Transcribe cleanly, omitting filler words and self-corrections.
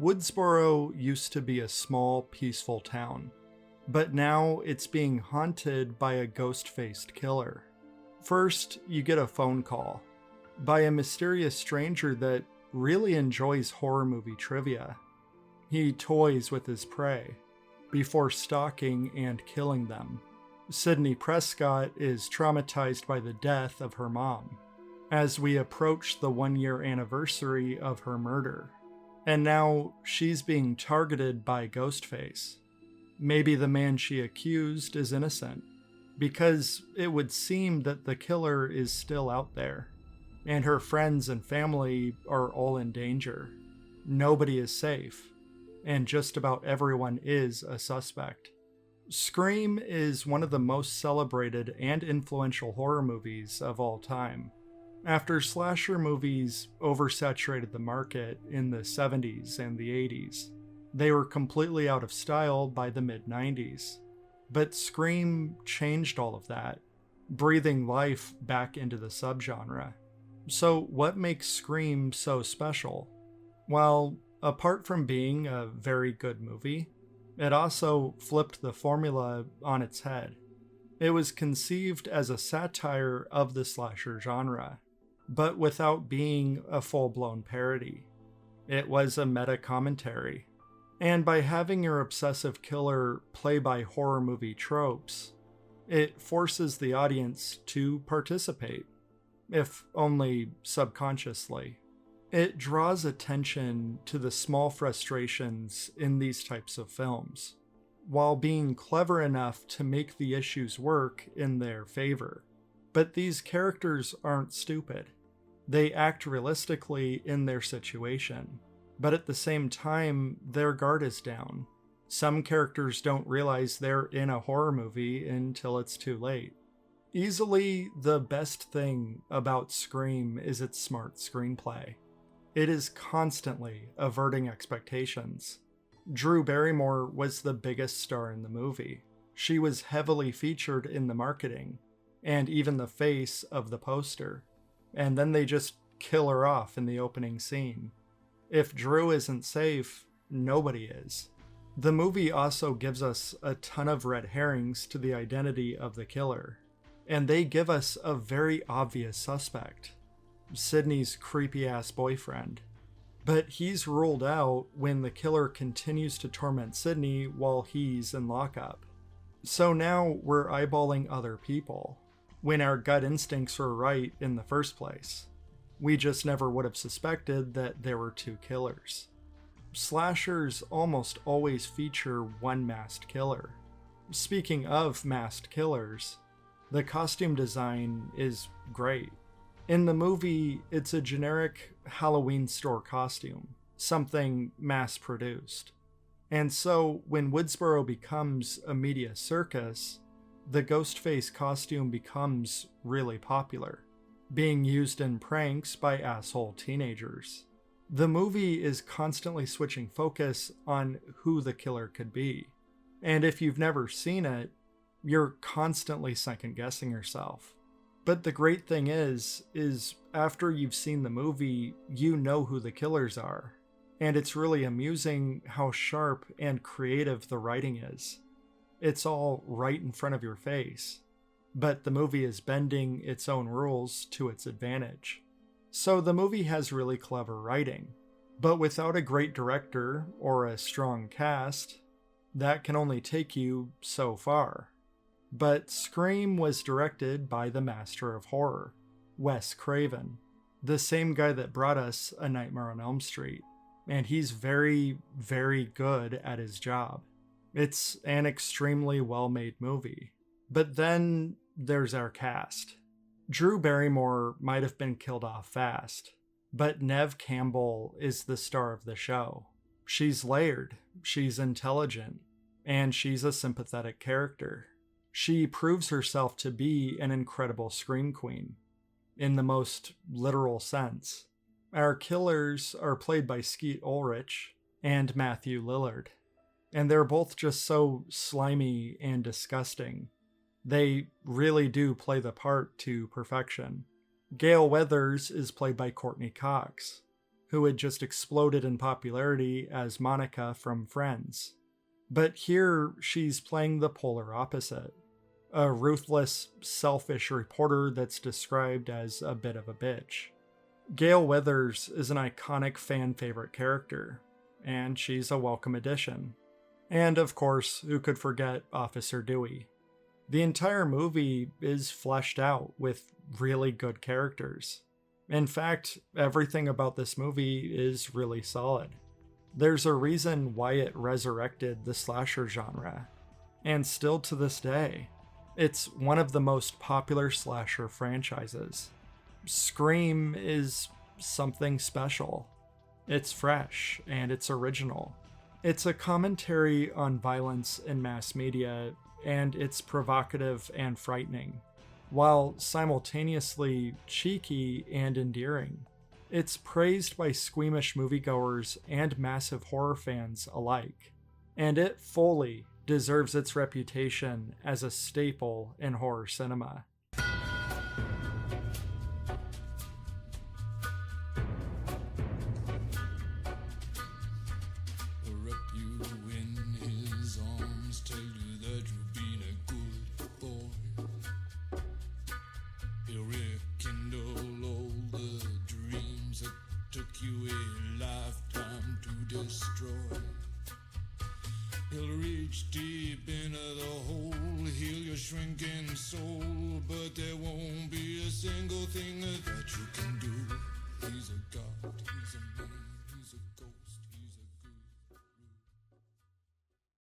Woodsboro used to be a small, peaceful town, but now it's being haunted by a ghost-faced killer. First, you get a phone call by a mysterious stranger that really enjoys horror movie trivia. He toys with his prey before stalking and killing them. Sydney Prescott is traumatized by the death of her mom as we approach the 1-year anniversary of her murder. And now she's being targeted by Ghostface. Maybe the man she accused is innocent, because it would seem that the killer is still out there, and her friends and family are all in danger. Nobody is safe, and just about everyone is a suspect. Scream is one of the most celebrated and influential horror movies of all time. After slasher movies oversaturated the market in the 70s and the 80s, they were completely out of style by the mid-90s. But Scream changed all of that, breathing life back into the subgenre. So what makes Scream so special? Well, apart from being a very good movie, it also flipped the formula on its head. It was conceived as a satire of the slasher genre, but without being a full-blown parody. It was a meta-commentary. And by having your obsessive killer play by horror movie tropes, it forces the audience to participate, if only subconsciously. It draws attention to the small frustrations in these types of films, while being clever enough to make the issues work in their favor. But these characters aren't stupid. They act realistically in their situation, but at the same time, their guard is down. Some characters don't realize they're in a horror movie until it's too late. Easily, the best thing about Scream is its smart screenplay. It is constantly averting expectations. Drew Barrymore was the biggest star in the movie. She was heavily featured in the marketing, and even the face of the poster. And then they just kill her off in the opening scene. If Drew isn't safe, nobody is. The movie also gives us a ton of red herrings to the identity of the killer, and they give us a very obvious suspect, Sydney's creepy-ass boyfriend. But he's ruled out when the killer continues to torment Sydney while he's in lockup. So now we're eyeballing other people, when our gut instincts were right in the first place. We just never would have suspected that there were two killers. Slashers almost always feature one masked killer. Speaking of masked killers, the costume design is great. In the movie, it's a generic Halloween store costume, something mass-produced. And so, when Woodsboro becomes a media circus, the Ghostface costume becomes really popular, being used in pranks by asshole teenagers. The movie is constantly switching focus on who the killer could be. And if you've never seen it, you're constantly second-guessing yourself. But the great thing is after you've seen the movie, you know who the killers are. And it's really amusing how sharp and creative the writing is. It's all right in front of your face, but the movie is bending its own rules to its advantage. So the movie has really clever writing, but without a great director or a strong cast, that can only take you so far. But Scream was directed by the master of horror, Wes Craven, the same guy that brought us A Nightmare on Elm Street, and he's very, very good at his job. It's an extremely well-made movie. But then there's our cast. Drew Barrymore might have been killed off fast, but Neve Campbell is the star of the show. She's layered, she's intelligent, and she's a sympathetic character. She proves herself to be an incredible scream queen, in the most literal sense. Our killers are played by Skeet Ulrich and Matthew Lillard, and they're both just so slimy and disgusting. They really do play the part to perfection. Gale Weathers is played by Courtney Cox. who had just exploded in popularity as Monica from Friends. But here, she's playing the polar opposite. A ruthless, selfish reporter that's described as a bit of a bitch. Gale Weathers is an iconic fan favorite character, and she's a welcome addition. And of course, who could forget Officer Dewey? The entire movie is fleshed out with really good characters. In fact, everything about this movie is really solid. There's a reason why it resurrected the slasher genre, and still to this day, it's one of the most popular slasher franchises. Scream is something special. It's fresh and it's original. It's a commentary on violence in mass media, and it's provocative and frightening, while simultaneously cheeky and endearing. It's praised by squeamish moviegoers and massive horror fans alike, and it fully deserves its reputation as a staple in horror cinema. He'll reach deep into the hole, heal your shrinking soul, but there won't be a single thing that you can do. He's a god, he's a man, he's a ghost.